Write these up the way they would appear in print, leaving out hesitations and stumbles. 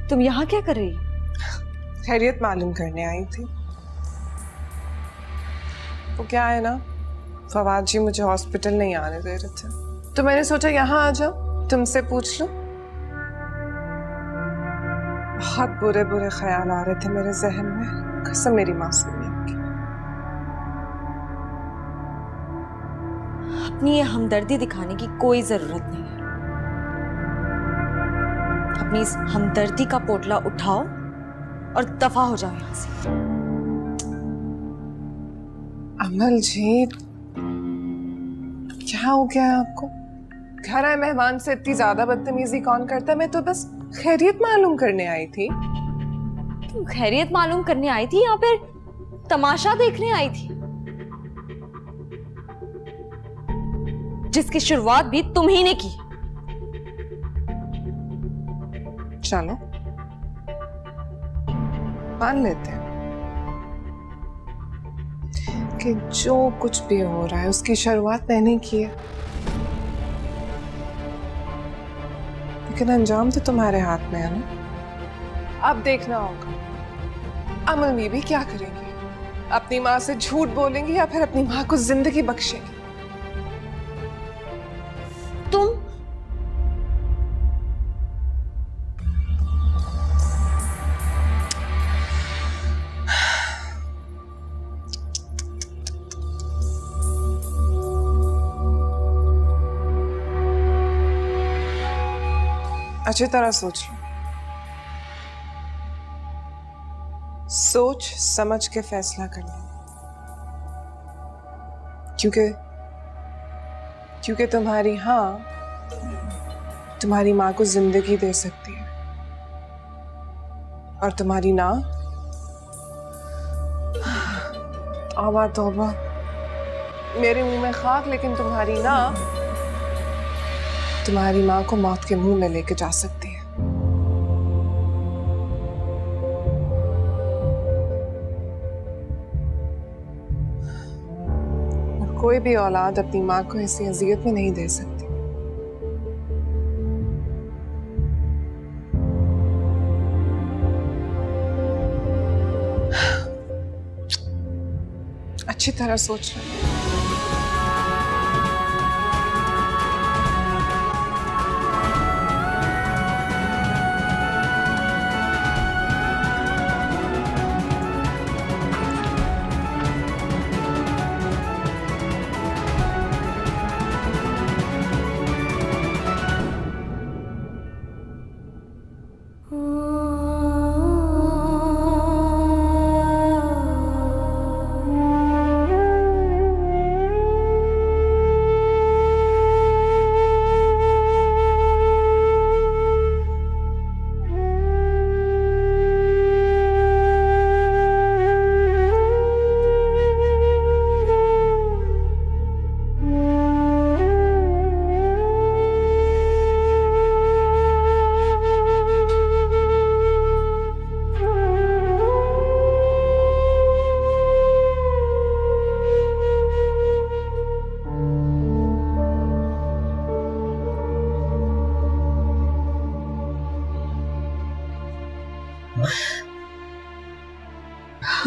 तुम यहाँ क्या कर रही? खैरियत मालूम करने आई थी। वो क्या है ना, फवाद जी मुझे हॉस्पिटल नहीं आने दे रहे थे, तो मैंने सोचा यहाँ आ जाओ, तुमसे पूछ लो। बहुत बुरे बुरे ख्याल आ रहे थे मेरे जहन में, कसम मेरी मासूमियत की। अपनी ये हमदर्दी दिखाने की कोई जरूरत नहीं है। अपनी इस हमदर्दी का पोटला उठाओ और दफा हो जाओ यहाँ से। अमल जी, क्या हो गया है आपको? घर आए मेहमान से इतनी ज्यादा बदतमीजी कौन करता है? मैं तो बस खैरियत मालूम करने आई थी। तुम खैरियत मालूम करने आई थी या फिर तमाशा देखने आई थी, जिसकी शुरुआत भी तुम ही ने की? चलो मान लेते हैं कि जो कुछ भी हो रहा है उसकी शुरुआत मैंने की है, लेकिन अंजाम तो तुम्हारे हाथ में है ना। अब देखना होगा अमल बीबी क्या करेंगी, अपनी माँ से झूठ बोलेंगी या फिर अपनी माँ को जिंदगी बख्शेंगी। तुम अच्छी तरह सोच लो, सोच समझ के फैसला करना, क्योंकि तुम्हारी हाँ तुम्हारी माँ को जिंदगी दे सकती है और तुम्हारी ना, तौबा तौबा, मेरे मुंह में खाक, लेकिन तुम्हारी ना तुम्हारी माँ को मौत के मुंह में लेके जा सकती है। और कोई भी औलाद अपनी माँ को ऐसी अजियत में नहीं दे सकती। अच्छी तरह सोच लो।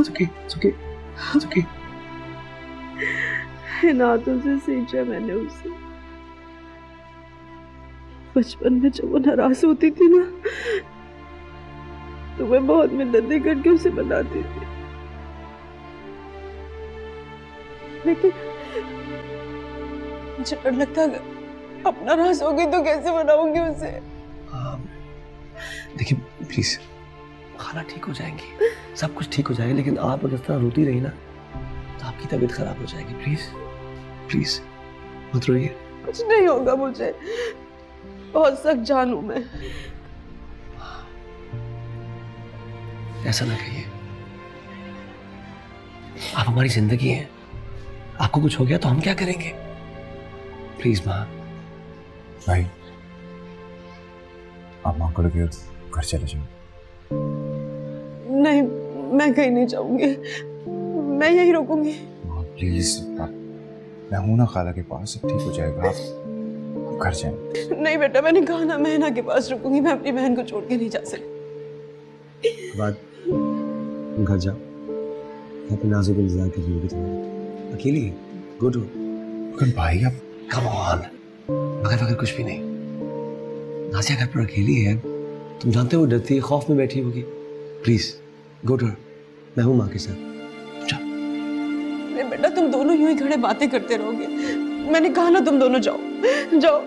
It's okay. It's okay. इन हाथों से सींचा मैंने उसे। बचपन में जब वो नाराज होती थी ना, तो मैं बहुत मिन्नतें करके उसे मनाती थी, लेकिन मुझे डर लगता है अब नाराज होगी तो कैसे मनाऊंगी उसे। देखिए प्लीज, खाना ठीक हो जाएंगी, सब कुछ ठीक हो जाएगा, लेकिन आप अगर इस तरह रोती रही ना तो आपकी तबीयत खराब हो जाएगी। प्लीज प्लीज मत रोइए। कुछ नहीं होगा मुझे, बहुत सख्त जान हूं मैं। ऐसा ना कहिए, आप हमारी जिंदगी हैं, आपको कुछ हो गया तो हम क्या करेंगे? प्लीज माँ। भाई आप माँ को लेकर घर चले जाओ। नहीं, मैं कहीं नहीं जाऊंगी, मैं यहीं रुकूंगी। माँ प्लीज, मैं हूं ना खाला के पास, सब ठीक हो जाएगा। आप घर जाएं। नहीं बेटा, मैंने कहा ना मैं हिना के पास रुकूंगी, मैं अपनी बहन को छोड़ के नहीं जा सकती। बाद तुम घर जाओ, अपने नाज़ो का इंतजार कर रही होगी तुम्हारा। अकेली है, गो टू। लेकिन भाई अब कम ऑन, मगर कुछ भी नहीं। नाज़िया घर पर अकेली है, तुम जानते हो डरती है, खौफ में बैठी होगी। प्लीज गो टू, मैं हूँ माँ के साथ। नहीं बेटा, तुम दोनों यूं ही खड़े बातें करते रहोगे। मैंने कहा ना तुम दोनों जाओ जाओ,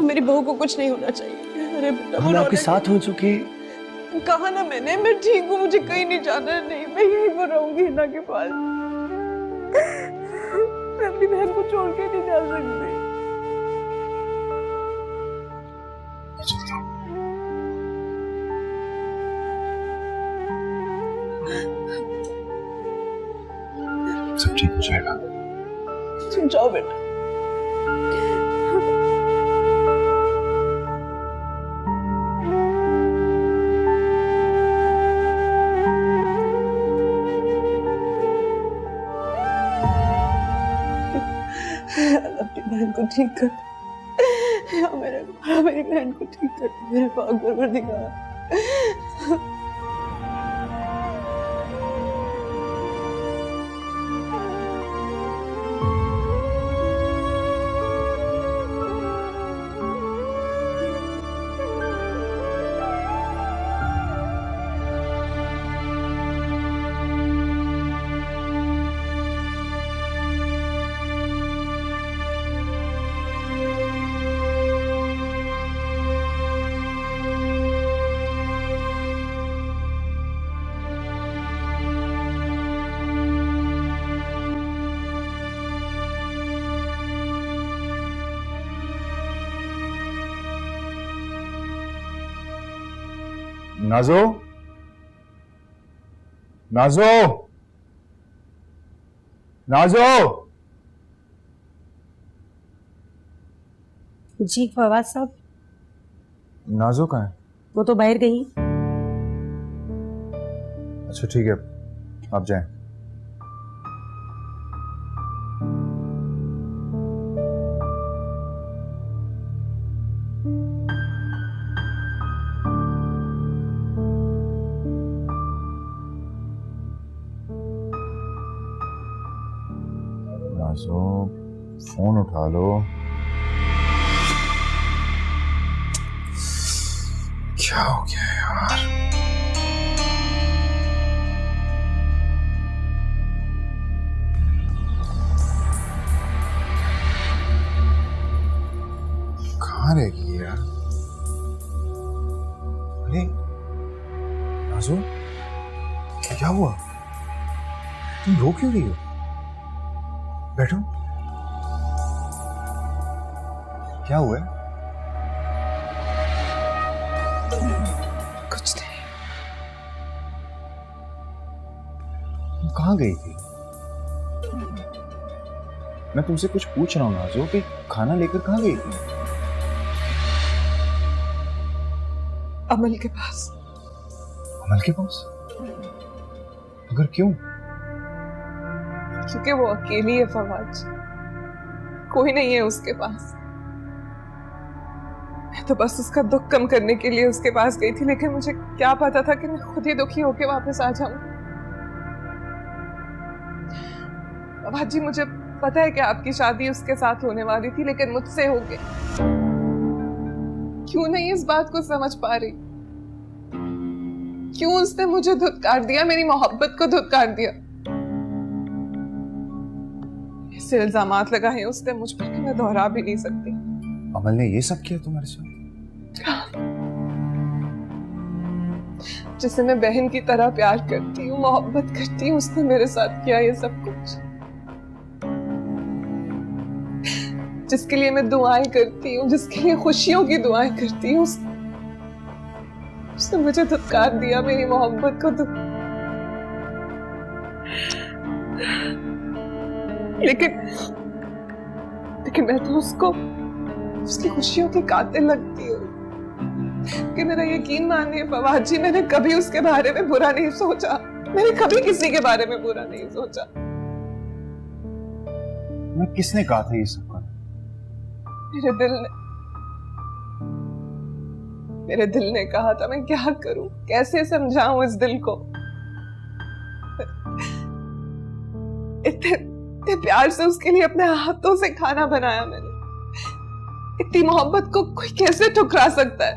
मेरी बहू को कुछ नहीं होना चाहिए। अरे बेटा, हम आपके साथ हो चुके। कहा ना मैंने, मैं ठीक हूँ, मुझे कहीं नहीं जाना। नहीं, मैं यहीं पर रहूंगी हिना के पास। मैं अपनी बहन को छोड़ के नहीं जा सकती। सब ठीक हो जाएगा। तुम जाओ बेटा। अपनी बहन को ठीक कर, मेरी बहन को ठीक कर, मेरे पाक परवरदिगार। नाज़ो, नाज़ो, नाज़ो। जी फवाद साहब, नाज़ो कहाँ है? वो तो बाहर गई। अच्छा ठीक है, आप जाएं। नाज़ो, फोन उठा लो। क्या हो गया यार? कहाँ रह गई यार? अरे नाज़ो, क्या हुआ? तुम रो क्यों रही हो? बैठो। क्या हुआ है? कुछ नहीं। तुम कहाँ गई थी? मैं तुमसे कुछ पूछ रहा हूँ नाज़ो कि खाना लेकर कहाँ गई थी? अमल के पास। अमल के पास? मगर क्यों? क्योंकि वो अकेली है फवाद, कोई नहीं है उसके पास। मैं तो बस उसका दुख कम करने के लिए उसके पास गई थी, लेकिन मुझे क्या पता था कि मैं खुद ही दुखी होके वापस आ जाऊं। फवाद जी, मुझे पता है कि आपकी शादी उसके साथ होने वाली थी, लेकिन मुझसे हो गई। क्यों नहीं इस बात को समझ पा रही? क्यों उसने मुझे धुतकार दिया, मेरी मोहब्बत को धुतकार दिया? ऐसे इल्जामात लगाए उसने मुझ पर कि मैं दोहरा भी नहीं सकती। अमल ने ये सब किया तुम्हारे साथ? जिसे मैं बहन की तरह प्यार करती हूँ, मोहब्बत करती हूँ, उसने मेरे साथ किया ये सब कुछ। जिसके लिए मैं दुआएं करती हूँ, जिसके लिए खुशियों की दुआएं करती हूँ, उसने मुझे धुतकार दिया, मेरी मोहब्बत को लेकिन मैं तो उसको उसकी खुशियों की कातिल लगती हूँ। कि मेरा यकीन मानिए फवाद जी, मैंने कभी उसके बारे में बुरा नहीं सोचा। मैंने कभी किसी के बारे में बुरा नहीं सोचा। मैं किसने कहा था ये सब कर? मेरे दिल ने। मेरे दिल ने कहा था, मैं क्या करूं, कैसे समझाऊं इस दिल को। इतने इतने प्यार से उसके लिए अपने हाथों से खाना बनाया मैंने। इतनी मोहब्बत को कोई कैसे ठुकरा सकता है?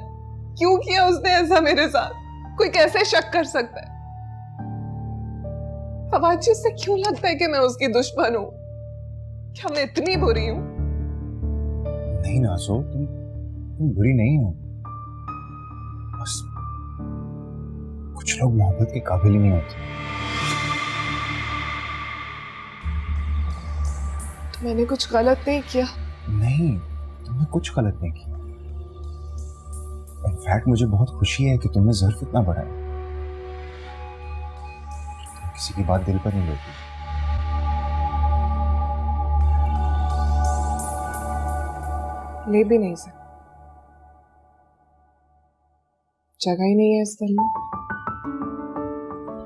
क्यों किया उसने ऐसा मेरे साथ? कोई कैसे शक कर सकता है? फवाद जी, उससे क्यों लगता है कि मैं उसकी दुश्मन हूं? क्या मैं इतनी बुरी हूं? नहीं नाज़ो, तुम बुरी नहीं हो। बस कुछ लोग मोहब्बत के काबिल ही नहीं होते। तो मैंने कुछ गलत नहीं किया? नहीं, तुमने कुछ गलत नहीं किया। इनफैक्ट मुझे बहुत खुशी है कि तुमने ज़र्फ इतना बढ़ाया। तुम किसी की बात दिल पर नहीं लेती। ले भी नहीं सकते, जगह ही नहीं है इस दिल में।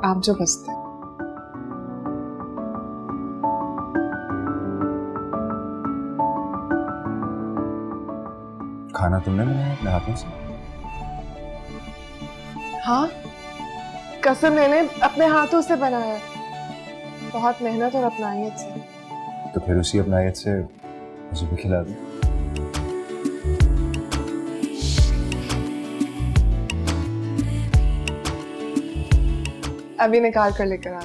आप जो बसते हैं। खाना तुमने बनाया अपने हाथों से? हाँ, कसम मैंने अपने हाथों से बनाया है, बहुत मेहनत और अपनायत से। तो फिर उसी अपनायत से मुझे भी खिला दो। अभी निकाल कर लेकर आ।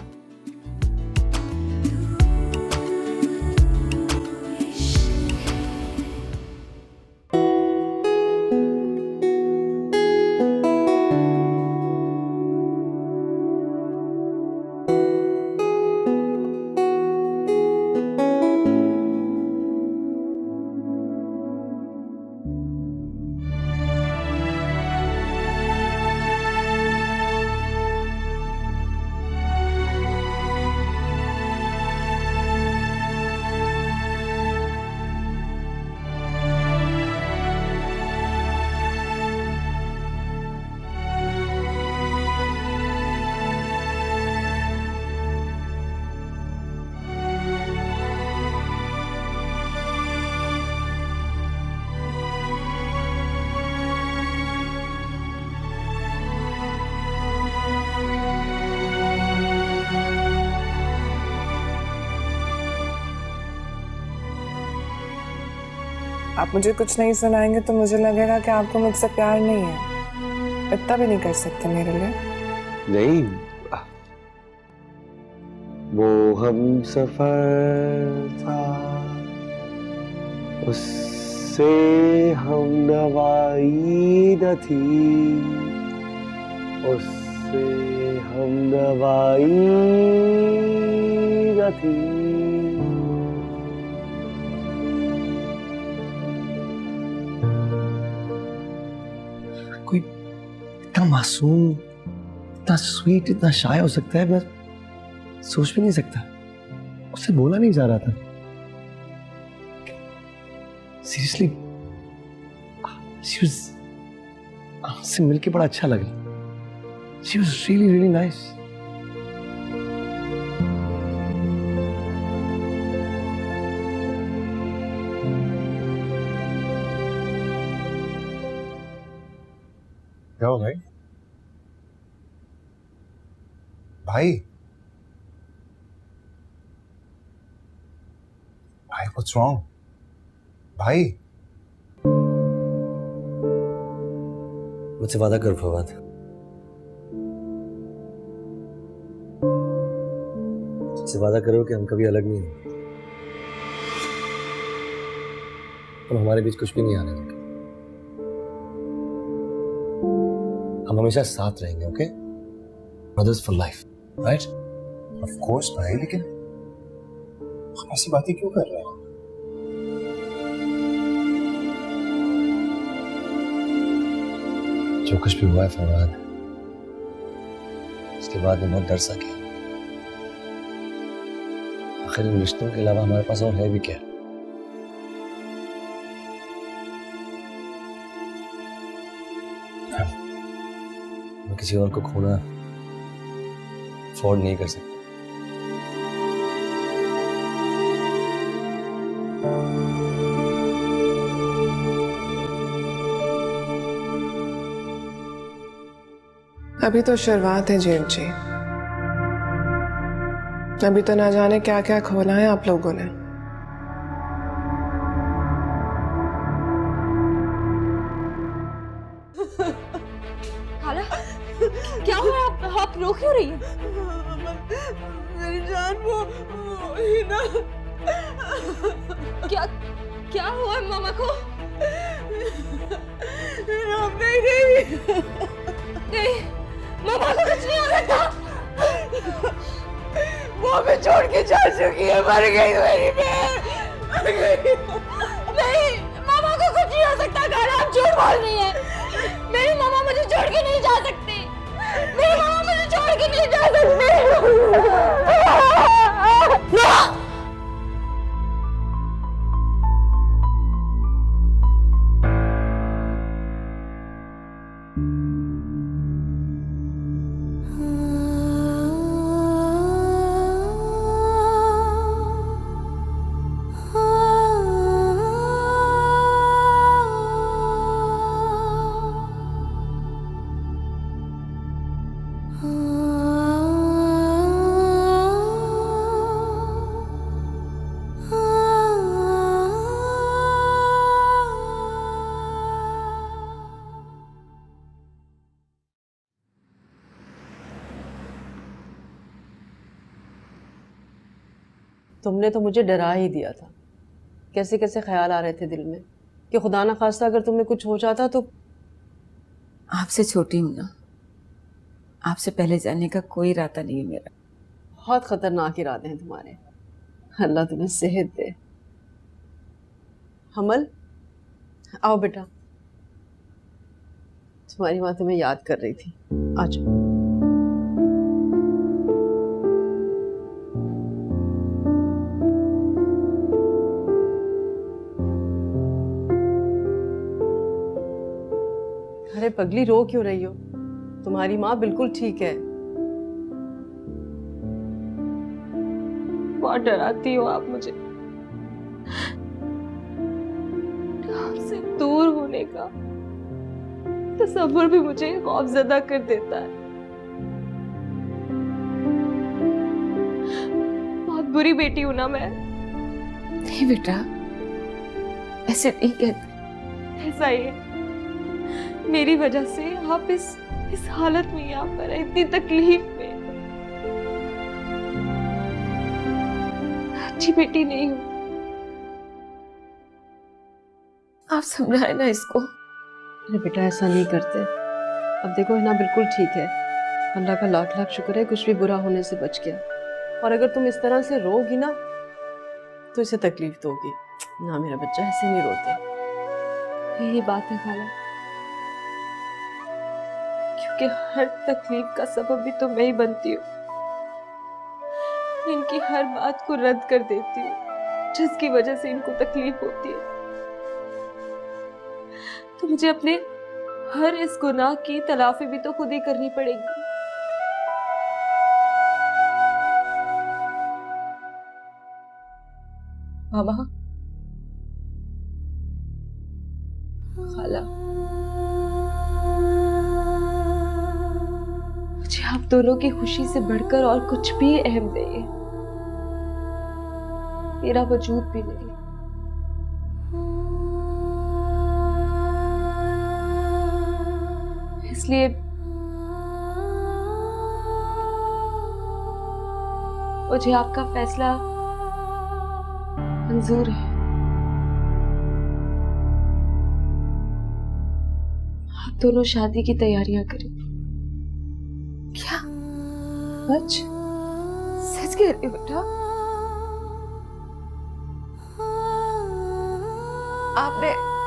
आप मुझे कुछ नहीं सुनाएंगे तो मुझे लगेगा कि आपको मुझसे प्यार नहीं है। इतना भी नहीं कर सकते मेरे लिए? नहीं, वो हम सफर था, उससे हम नवाई न थी, उससे हम नवाई न थी। कोई इतना मासूम, इतना स्वीट, इतना शाय हो सकता है, मैं सोच भी नहीं सकता। उससे बोला नहीं जा रहा था। सीरियसली, से मिलके बड़ा अच्छा लगा। She was really, really nice. क्या हो भाई? भाई भाई what's wrong? भाई मुझसे वादा कर फवाद, मुझसे वादा करो कि हम कभी अलग नहीं होंगे। हम हमारे बीच कुछ भी नहीं आने देंगे। हम हमेशा साथ रहेंगे, okay? Brothers for life, right? Of course भाई, लेकिन हम ऐसी बातें क्यों कर रहे हैं? जो कुछ भी हुआ है फवाद, उसके बाद मैं बहुत डर सा गया। आखिर इन रिश्तों के अलावा हमारे पास और है भी क्या? मैं किसी और को खोना अफोर्ड नहीं कर सकता। अभी तो शुरुआत है जेठ जी। अभी तो ना जाने क्या क्या खोला है आप लोगों ने। खाला क्या हुआ? आप रो क्यों रही हैं? मेरी जान, वो हिना। क्या क्या हुआ मामा को? हम नहीं गई। नहीं, मामा को कुछ नहीं हो सकता। वो हमें छोड़ के जा चुकी है, मर गई मेरी बहन, मर गई। नहीं, मामा को कुछ नहीं हो सकता। खाला आप झूठ बोल रही हैं। मेरी मामा मुझे छोड़ के नहीं जा सकती। मेरी मामा मुझे छोड़ के नहीं जा सकती। तुमने तो मुझे डरा ही दिया था। कैसे कैसे ख्याल आ रहे थे दिल में कि खुदा ना खास्ता अगर तुम्हें कुछ हो जाता तो। आपसे छोटी हूं ना, आपसे पहले जाने का कोई इरादा नहीं है मेरा। बहुत खतरनाक इरादे हैं तुम्हारे। अल्लाह तुम्हें सेहत दे। हमल, आओ बेटा, तुम्हारी माँ तुम्हें याद कर रही थी। आ जाओ। अरे पगली, रो क्यों रही हो? तुम्हारी माँ बिल्कुल ठीक है। बहुत डराती हो आप मुझे। आपसे दूर होने का तसव्वुर भी मुझे खौफजदा कर देता है। बहुत बुरी बेटी हूं ना मैं। नहीं बेटा, ऐसे नहीं कहते। ऐसा ही है। मेरी वजह से आप इस हालत में यहाँ पर है, इतनी तकलीफ में। अच्छी बेटी नहीं हूँ। आप समझाए ना इसको। अरे बेटा, ऐसा नहीं करते। अब देखो, हिना बिल्कुल ठीक है। अल्लाह का लाख लाख शुक्र है कुछ भी बुरा होने से बच गया। और अगर तुम इस तरह से रोगी ना तो इसे तकलीफ दोगी ना। मेरा बच्चा ऐसे नहीं रोते। यही बात है खाला, क्योंकि हर तकलीफ का सबब भी तो मैं ही बनती हूँ। इनकी हर बात को रद्द कर देती हूँ जिसकी वजह से इनको तकलीफ होती है। तो मुझे अपने हर इस गुनाह की तलाफी भी तो खुद ही करनी पड़ेगी। बाबा, खाला, मुझे आप दोनों की खुशी से बढ़कर और कुछ भी अहम नहीं है। मेरा वजूद भी नहीं। इसलिए मुझे आपका फैसला मंजूर है। आप दोनों शादी की तैयारियां करें। क्या? सच सच कह रही हो बेटा?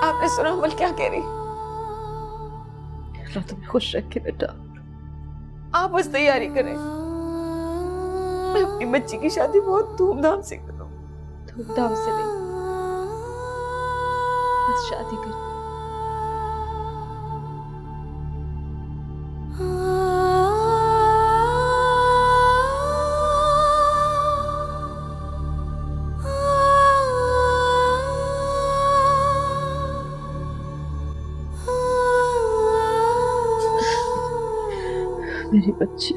आपने सुना अमल क्या कह रही? अल्लाह तुम्हें खुश रखे बेटा। आप बस तैयारी करें। मैं अपनी बच्ची की शादी बहुत धूमधाम से करूँ। धूमधाम से नहीं, बस शादी कर। मेरी बच्ची।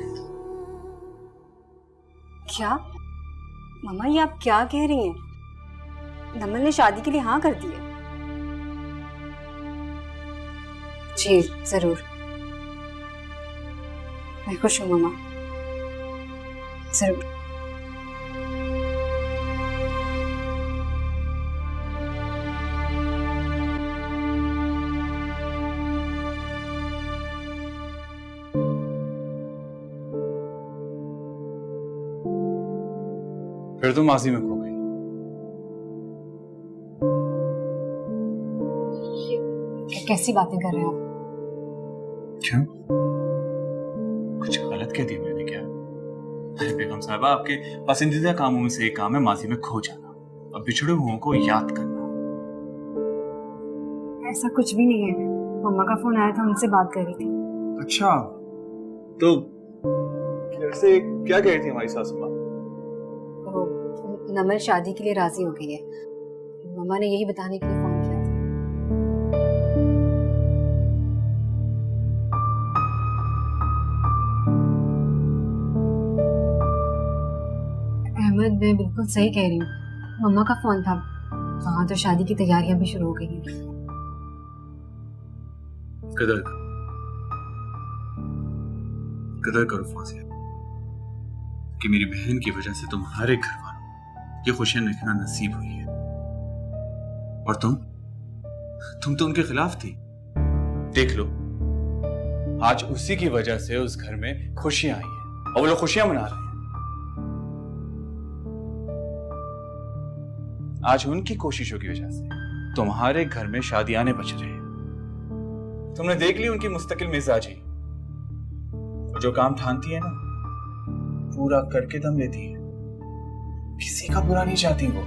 क्या मम्मा, ये आप क्या कह रही हैं? नमन ने शादी के लिए हाँ कर दी है? जी जरूर, मैं खुश हूँ मम्मा, जरूर। फिर तो माजी में खो गई। कैसी बातें कर रहे हो आप? क्यों? कुछ गलत कह दिया मैंने क्या? अरे बेगम साहबा, आपके पसंदीदा कामों में से एक काम है माजी में खो जाना और बिछड़े हुओं को याद करना। ऐसा कुछ भी नहीं है, मम्मा का फोन आया था, उनसे बात कर रही थी। अच्छा, तो कैसे क्या कह रही थी हमारी सासू माँ? नमन शादी के लिए राजी हो गई है, मम्मा ने यही बताने के लिए फोन किया था। अहमद, मैं बिल्कुल सही कह रही हूँ, मम्मा का फोन था, वहां तो शादी की तैयारियां भी शुरू हो गई हैं। कदर कदर करो फाजिया, कि मेरी बहन की वजह से तुम्हारे घर वालों ये खुशियां देखना नसीब हुई है। और तुम तो उनके खिलाफ थी। देख लो, आज उसी की वजह से उस घर में खुशियां आई हैं और वो लोग खुशियां मना रहे हैं। आज उनकी कोशिशों की वजह से तुम्हारे घर में शादियां बच रहे हैं। तुमने देख ली उनकी मुस्तकिल मिजाजी, जो काम ठानती है ना पूरा करके दम लेती है, किसी का बुरा नहीं चाहती वो।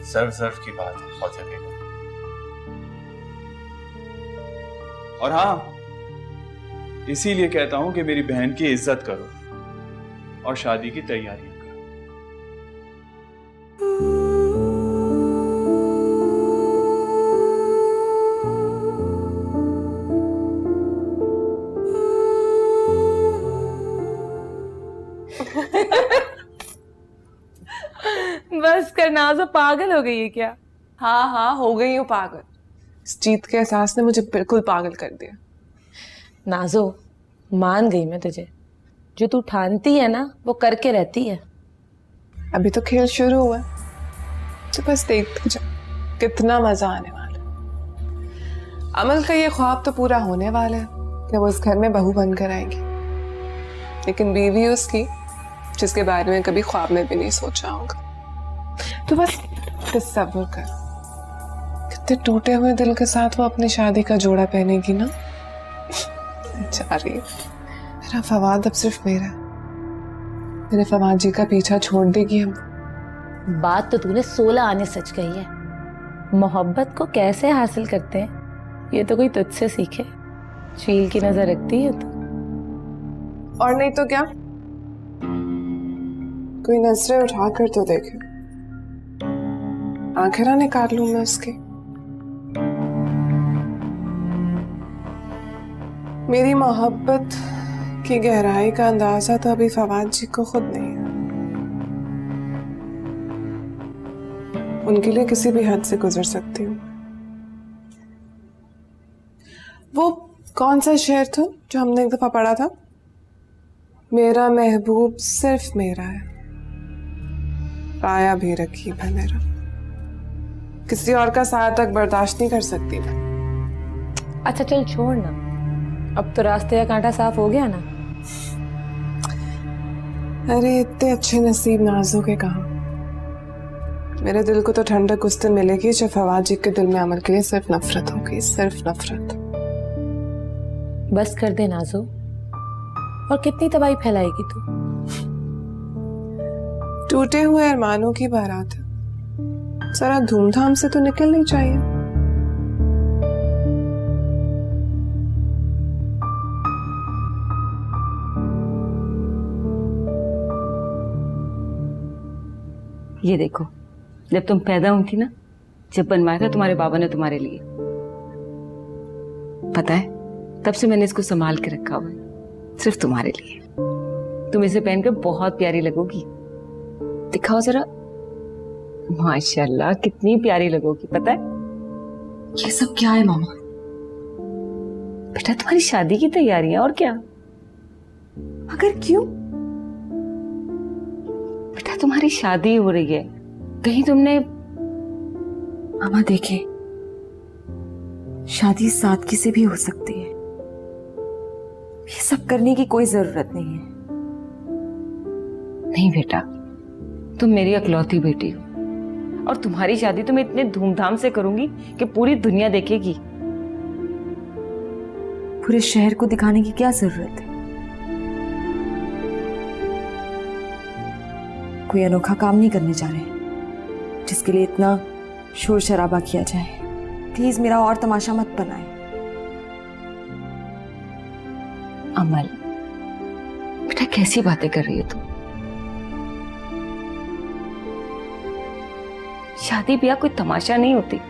सर्व की बात है फौजिया बेगम। और हाँ, इसीलिए कहता हूं कि मेरी बहन की इज्जत करो और शादी की तैयारियां करो। बस कर नाज़ो, पागल हो गई है क्या? हाँ हाँ, हो गई हूँ पागल। इस जीत के एहसास ने मुझे बिल्कुल पागल कर दिया। नाज़ो, मान गई मैं तुझे, जो तू ठानती है ना वो करके रहती है। अभी तो खेल शुरू हुआ है, तो बस देखते जाओ कितना मजा आने वाला है। अमल का ये ख्वाब तो पूरा होने वाला है कि वो इस घर में बहू बनकर आएगी, लेकिन बीवी उसकी जिसके बारे में कभी ख्वाब में भी नहीं सोचा होगा। तो बस तसव्वुर कर, कितने टूटे हुए दिल के साथ वो अपनी शादी का जोड़ा पहनेगी ना। बेचारी, मेरा फवाद अब सिर्फ मेरा, मेरे फवाद जी का पीछा छोड़ देगी हम। बात तो तूने 16 आने सच कही है। मोहब्बत को कैसे हासिल करते हैं ये तो कोई तुझसे सीखे। चील की नजर रखती है तू। और नहीं तो क्या, कोई नजरें उठा कर तो देखे, आंखें ना निकाल लूं मैं उसकी। मेरी मोहब्बत की गहराई का अंदाजा तो अभी फवाद जी को खुद नहीं है। उनके लिए किसी भी हद से गुजर सकती हूँ। वो कौन सा शेर था जो हमने एक दफा पढ़ा था? मेरा महबूब सिर्फ मेरा है, पाया भी रखीब है मेरा, किसी और का साथ तक बर्दाश्त नहीं कर सकती मैं। अच्छा चल छोड़ ना, अब तो रास्ते का कांटा साफ हो गया ना। अरे इतने अच्छे नसीब नाजों के कहा। मेरे दिल को तो ठंडक उस दिन मिलेगी जब फवाद जी के दिल में अमल के लिए सिर्फ नफरत होगी, सिर्फ नफरत। बस कर दे नाजो, और कितनी तबाही फैलाएगी तू। टूटे हुए अरमानों की बारात है, जरा धूमधाम से तो निकलनी चाहिए। ये देखो, जब तुम पैदा हुई थी ना, जब बनवाया था तुम्हारे बाबा ने तुम्हारे लिए, पता है तब से मैंने इसको संभाल के रखा हुआ है, सिर्फ तुम्हारे लिए। तुम इसे पहनकर बहुत प्यारी लगोगी। दिखाओ जरा। माशाल्लाह कितनी प्यारी लगोगी। पता है ये सब क्या है मामा? बेटा तुम्हारी शादी की तैयारियां, और क्या। मगर क्यों? बेटा तुम्हारी शादी हो रही है, कहीं तुमने। मामा देखे, शादी सादगी से भी हो सकती है, ये सब करने की कोई जरूरत नहीं है। नहीं बेटा, तुम मेरी इकलौती बेटी हो, और तुम्हारी शादी तो मैं इतने धूमधाम से करूंगी कि पूरी दुनिया देखेगी। पूरे शहर को दिखाने की क्या जरूरत है? कोई अनोखा काम नहीं करने जा रहे जिसके लिए इतना शोर शराबा किया जाए। प्लीज मेरा और तमाशा मत बनाए। अमल बेटा कैसी बातें कर रही है तुम? शादी ब्याह कोई तमाशा नहीं होती,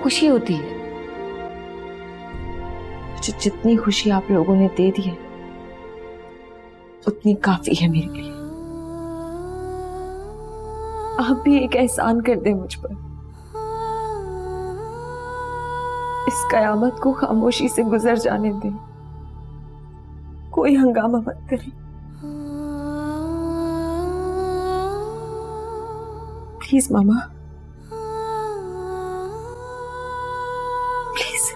खुशी होती है। मुझे जितनी खुशी आप लोगों ने दे दी है उतनी काफी है मेरे लिए। आप भी एक एहसान कर दें मुझ पर। इस कयामत को खामोशी से गुजर जाने दें, कोई हंगामा मत करें प्लीज मामा, प्लीज।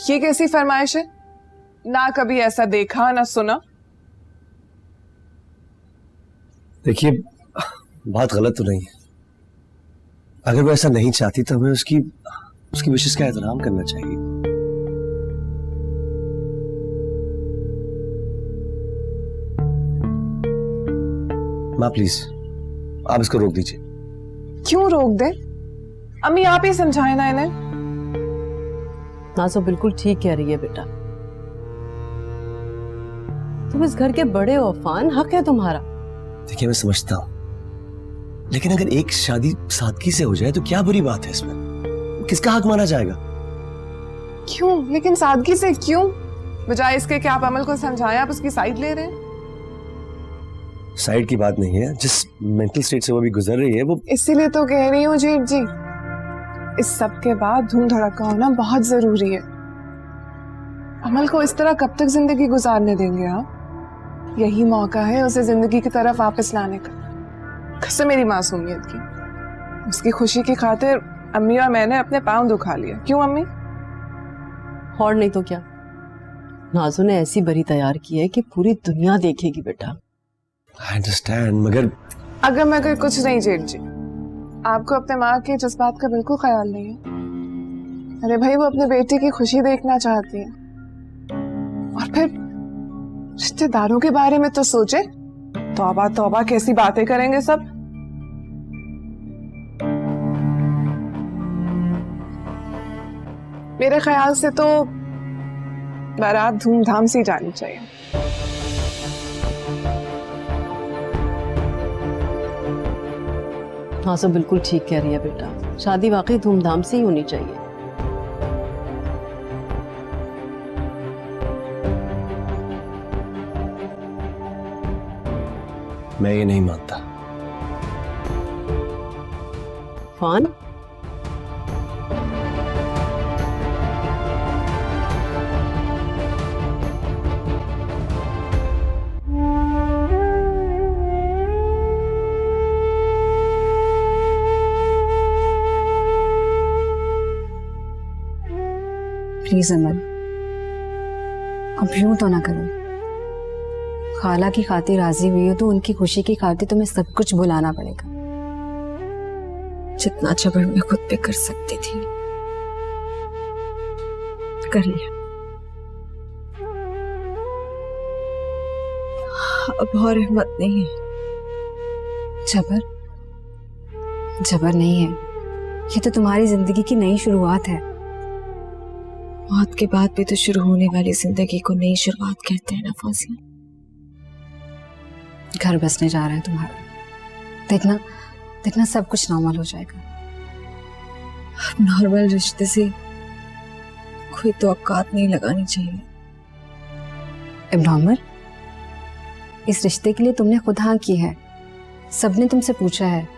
ये कैसी फरमाइश है? ना कभी ऐसा देखा ना सुना। देखिए, बात गलत तो नहीं है। अगर वो ऐसा नहीं चाहती तो हमें उसकी विशेष का एहतराम करना चाहिए। माँ प्लीज, आप इसको रोक दीजिए। क्यों रोक दे? अम्मी आप ही समझाए ना इन्हें। नाज़ो बिल्कुल ठीक कह रही है बेटा। तुम इस घर के बड़े हो अफान, हक है तुम्हारा। देखिए मैं समझता हूं, लेकिन अगर एक शादी सादगी से हो जाए तो क्या बुरी बात है इसमें? किसका हक माना जाएगा? क्यों? लेकिन सादगी से क्यों? बजाय इसके कि आप अमल को समझाएं, आप उसकी साइड ले रहे हैं। साइड की बात नहीं है, जिस मेंटल स्टेट से वो भी गुजर रही है वो। इसीलिए तो कह रही हूँ जीत जी, इस सब के बाद धूम धड़का होना बहुत जरूरी है। अमल को इस तरह कब तक जिंदगी गुजारने देंगे आप? यही मौका है उसे जिंदगी की तरफ वापस लाने का। कसम मेरी मासूमियत की, उसकी खुशी की खातिर अम्मी और मैंने अपने पांव दुखा लिया। क्यों अम्मी? और नहीं तो क्या, नाज़ो ने ऐसी बरी तैयार की है कि पूरी दुनिया देखेगी बेटा। आई अंडरस्टैंड, मगर अगर कुछ नहीं जेठ जी, आपको अपने माँ के जज्बात का बिल्कुल ख्याल नहीं है। अरे भाई, वो अपने बेटी की खुशी देखना चाहती है, और फिर रिश्तेदारों के बारे में तो सोचे। तौबा तौबा, कैसी बातें करेंगे सब। मेरे ख्याल से तो बारात धूमधाम से जानी चाहिए। नाज़ो बिल्कुल ठीक कह रही है बेटा, शादी वाकई धूमधाम से ही होनी चाहिए। मैं ये नहीं मानता। फान, प्लीज अमल, अब यूं तो ना करो। खाला की खातिर राजी हुई हो तो उनकी खुशी की खातिर तुम्हें सब कुछ भुलाना पड़ेगा। जितना जबर मैं खुद पे कर सकती थी कर लिया, अब और हिम्मत नहीं है। जबर नहीं है, ये तो तुम्हारी जिंदगी की नई शुरुआत है। मौत के बाद भी तो शुरू होने वाली जिंदगी को नई शुरुआत कहते हैं ना फौजिया। घर बसने जा रहा है तुम्हारा, देखना देखना सब कुछ नॉर्मल हो जाएगा। नॉर्मल रिश्ते से कोई तो औकात नहीं लगानी चाहिए। एबनॉर्मल, इस रिश्ते के लिए तुमने खुद हाँ की है, सबने तुमसे पूछा है,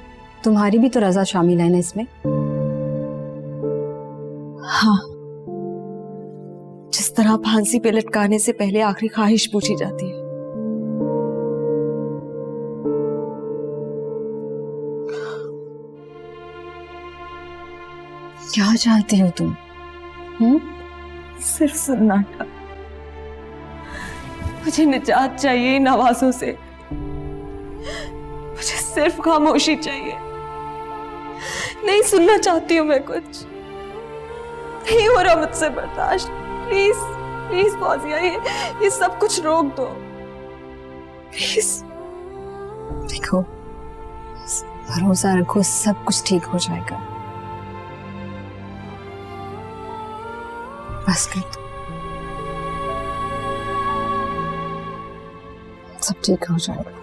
तुम्हारी भी तो रजा शामिल है ना इसमें। हाँ, जिस तरह फांसी पे लटकाने से पहले आखिरी ख्वाहिश पूछी जाती है। क्या चाहती हो तुम? सिर्फ सन्नाटा। मुझे निजात चाहिए इन आवाजों से, मुझे सिर्फ खामोशी चाहिए। नहीं सुनना चाहती हूँ मैं कुछ, नहीं हो रहा मुझसे बर्दाश्त। प्लीज प्लीज फौजिया, ये सब कुछ रोक दो प्लीज। देखो, भरोसा रखो, सब कुछ ठीक हो जाएगा। बस कर दो, सब ठीक हो जाएगा।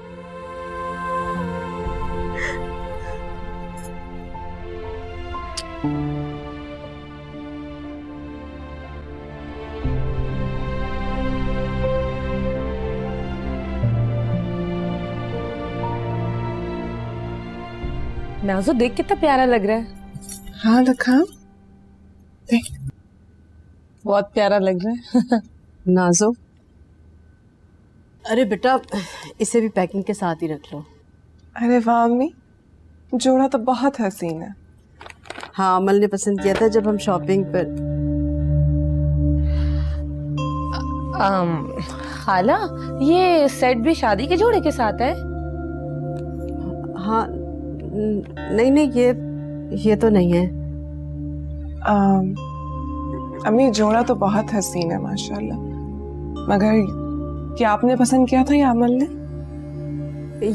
नाज़ो देख कितना प्यारा लग रहा है। हाँ दिखा, देख बहुत प्यारा लग रहा है। नाजो, अरे बेटा इसे भी पैकिंग के साथ ही रख लो। अरे वाह अम्मी, जोड़ा तो बहुत हसीन है। हाँ, अमल ने पसंद किया था जब हम शॉपिंग पर। खाला, ये सेट भी शादी के जोड़े के साथ है? हाँ, नहीं नहीं, ये तो नहीं है। अम्मी जोड़ा तो बहुत हसीन है माशाल्लाह, मगर क्या आपने पसंद किया था या अमल ने?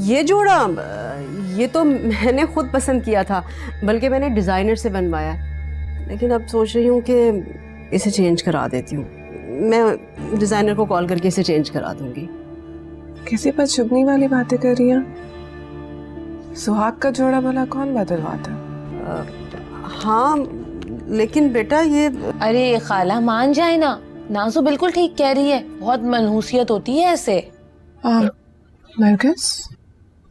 ये जोड़ा ये तो मैंने खुद पसंद किया था, बल्कि मैंने डिज़ाइनर से बनवाया, लेकिन अब सोच रही हूँ कि इसे चेंज करा देती हूँ। मैं डिज़ाइनर को कॉल करके इसे चेंज करा दूंगी। किसी पर चुभने वाली बातें कर रही हैं। सुहाग का जोड़ा भला कौन बदलवाता? हाँ, लेकिन बेटा ये। अरे खाला मान जाए ना, नाज़ो बिल्कुल ठीक कह रही है, बहुत मनहूसियत होती है ऐसे। नरगिस,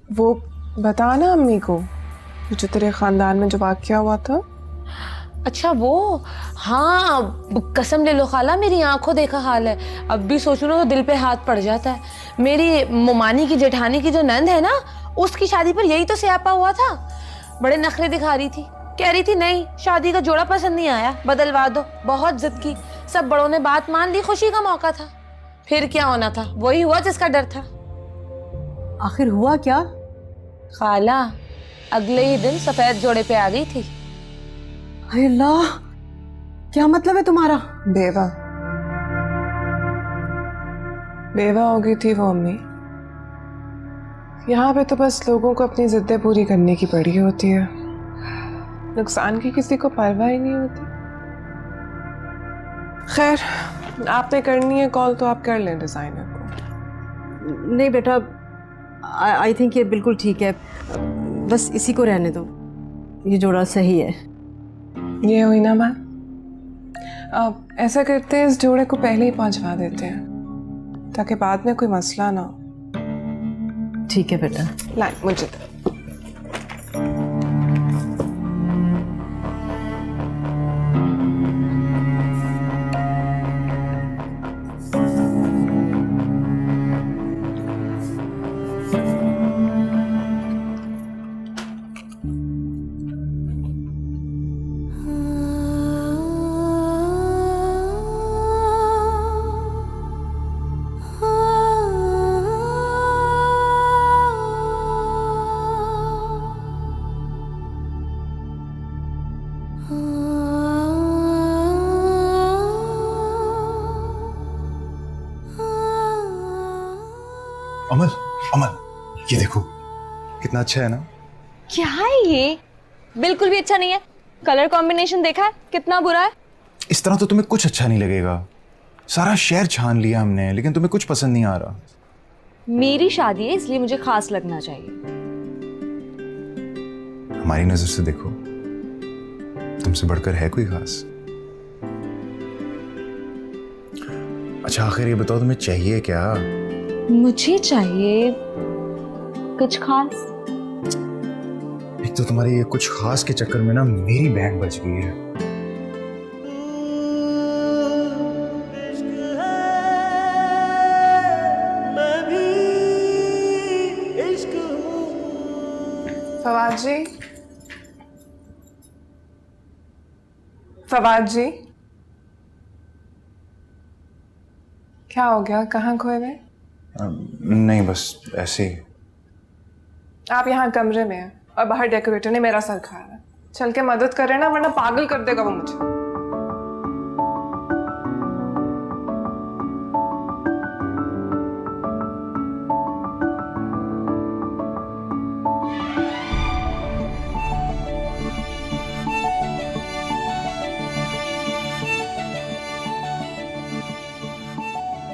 वो बता ना अम्मी को जो तेरे खानदान में जो वाक़या हुआ था। अच्छा वो, हाँ कसम ले लो खाला, मेरी आंखों देखा हाल है। अब भी सोचूं ना तो दिल पे हाथ पड़ जाता है। मेरी मोमानी की जेठानी की जो नंद है ना, उसकी शादी पर यही तो स्यापा हुआ था। बड़े नखरे दिखा रही थी, कह रही थी नहीं शादी का जोड़ा पसंद नहीं आया, बदलवा दो। बहुत जिद की, सब बड़ों ने बात मान ली, खुशी का मौका था। फिर क्या होना था, वही हुआ जिसका डर था। आखिर हुआ क्या? खाला अगले ही दिन सफेद जोड़े पे आ गई थी। हाय अल्लाह, क्या मतलब है तुम्हारा? बेवा हो गई थी वो अम्मी। यहाँ पे तो बस लोगों को अपनी जिद्दें पूरी करने की पड़ी होती है, नुकसान की किसी को परवाह ही नहीं होती। खैर, आपने करनी है कॉल तो आप कर लें डिज़ाइनर को। नहीं बेटा, आई थिंक ये बिल्कुल ठीक है, बस इसी को रहने दो, ये जोड़ा सही है। ये हुई ना बात। अब ऐसा करते हैं, इस जोड़े को पहले ही पहुंचवा देते हैं ताकि बाद में कोई मसला ना हो। ठीक है बेटा। लाए मुझे अमल, अमल, ये देखो कितना अच्छा है ना। क्या है ये? बिल्कुल भी अच्छा नहीं है। कलर कॉम्बिनेशन देखा है कितना बुरा है। इस तरह तो तुम्हें कुछ अच्छा नहीं लगेगा। सारा शहर छान लिया हमने, लेकिन तुम्हें कुछ पसंद नहीं आ रहा। मेरी शादी है इसलिए मुझे खास लगना चाहिए। हमारी नजर से देखो, तुमसे बढ़कर है कोई खास? अच्छा आखिर ये बताओ, तुम्हें चाहिए क्या? मुझे चाहिए कुछ खास। एक तो तुम्हारे ये कुछ खास के चक्कर में ना मेरी बैंक बच गई है। फवाद जी, फवाद जी, क्या हो गया? कहाँ खोए हुए? नहीं बस ऐसे ही। आप यहाँ कमरे में हैं और बाहर डेकोरेटर ने मेरा सर खाया है। चल के मदद करे ना, वरना पागल कर देगा वो मुझे।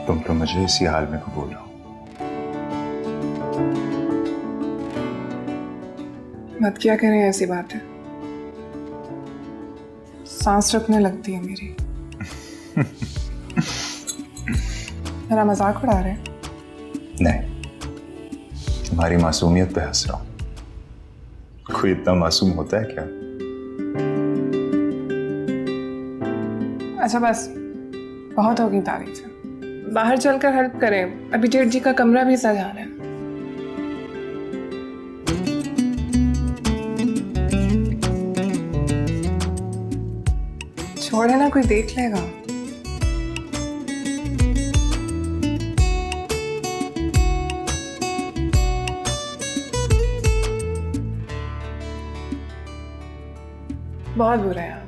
तुम तो मुझे इसी हाल में कबूल हो। मत क्या करें, ऐसी बात है। सांस रुकने लगती है मेरी। मेरा मजाक उड़ा रहे हैं? नहीं, तुम्हारी मासूमियत पे हंस रहा हूं। कोई इतना मासूम होता है क्या? अच्छा बस, बहुत होगी तारीफ। बाहर चलकर हेल्प करें, अभी जेठ जी का कमरा भी सजाना है। छोड़े ना, कोई देख लेगा। बहुत बुरा है।